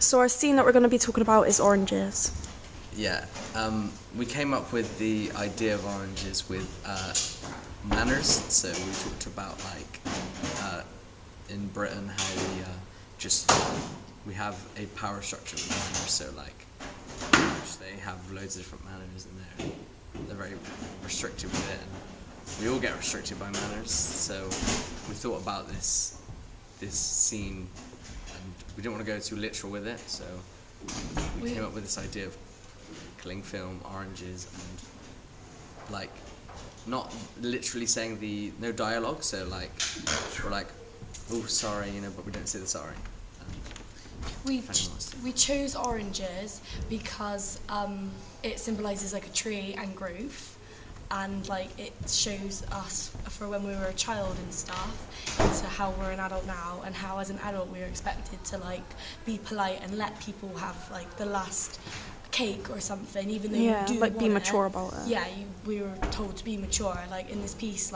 So our scene that we're going to be talking about is oranges. Yeah, we came up with the idea of oranges with manners. So we talked about in Britain how we have a power structure with manners. So they have loads of different manners and they're very restricted with it, and we all get restricted by manners. So we thought about this scene, and we didn't want to go too literal with it. So we came up with this idea of cling film, oranges, and not literally saying no dialogue. So we're like, oh sorry, but we don't say the sorry. We chose oranges because it symbolises a tree and growth, and it shows us for when we were a child and stuff into how we're an adult now, and how as an adult we are expected to be polite and let people have the last cake or something, even though you do be mature about it. Yeah, we were told to be mature. In this piece,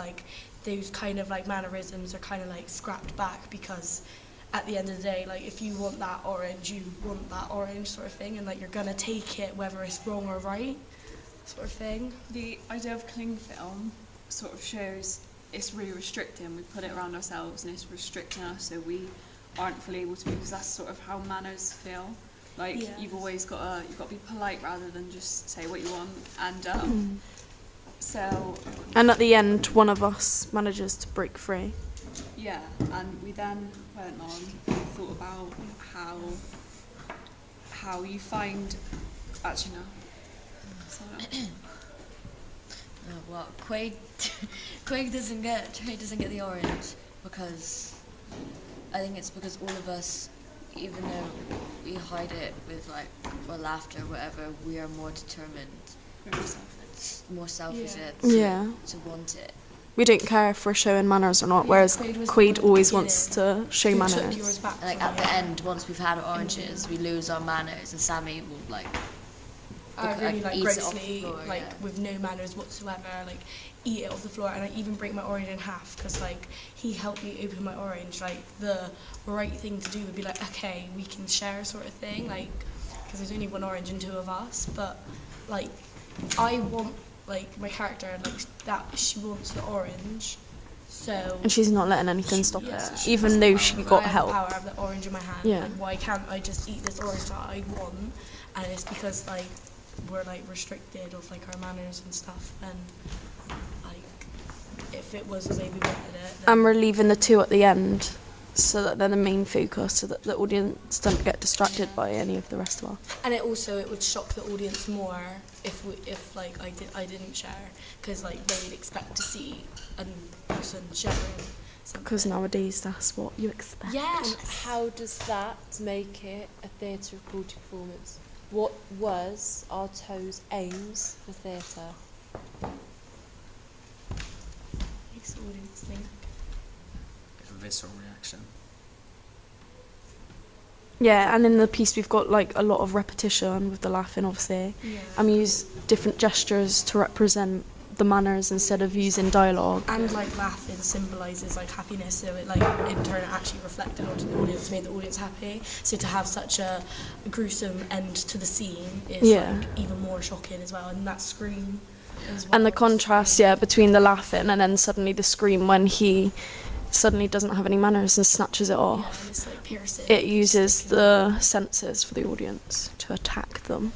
those kind of mannerisms are kind of scrapped back, because at the end of the day, if you want that orange, you want that orange sort of thing, and you're gonna take it whether it's wrong or right, sort of thing. The idea of cling film sort of shows it's really restricting. We put it around ourselves and it's restricting us, so we aren't fully able to be, because that's sort of how manners feel. You've always got to be polite rather than just say what you want, and And at the end, one of us manages to break free. Yeah, and we then went on and thought about how you find. Actually, no. Sorry. Well, Quaid doesn't get the orange, because I think it's because all of us, even though we hide it with or laughter or whatever, we are more determined. It's more selfish to want it. We don't care if we're showing manners or not, whereas Quaid always wants to show manners. At the end, once we've had oranges, we lose our manners, and Sammy will really eat grossly, it off the floor, with no manners whatsoever, eat it off the floor, and I even break my orange in half, because he helped me open my orange. The right thing to do would be okay, we can share sort of thing, because there's only one orange and two of us, but I want my character that she wants the orange, so and she's not letting anything stop it, even though she got help. I have the power of the orange in my hand. Yeah. Why can't I just eat this orange that I want? And it's because we're restricted of our manners and stuff, and if it was the way we wanted it, and we're leaving the two at the end so that they're the main focus, so that the audience don't get distracted by any of the rest of us. And it would shock the audience more if I didn't share, because they'd expect to see a person sharing something. Because nowadays that's what you expect. Yeah. And how does that make it a theatre of quality performance? What was Artaud's aims for theatre? Makes the audience think. A visceral reaction. Yeah, and in the piece we've got a lot of repetition with the laughing, obviously. Yeah. And we use different gestures to represent the manners instead of using dialogue. And laughing symbolises happiness, so it in turn it actually reflected onto the audience, made the audience happy. So to have such a gruesome end to the scene is even more shocking as well, and that scream as well. And the contrast, between the laughing and then suddenly the scream when he suddenly doesn't have any manners and snatches it off. Yeah, and it's piercing. It uses the senses for the audience to attack them.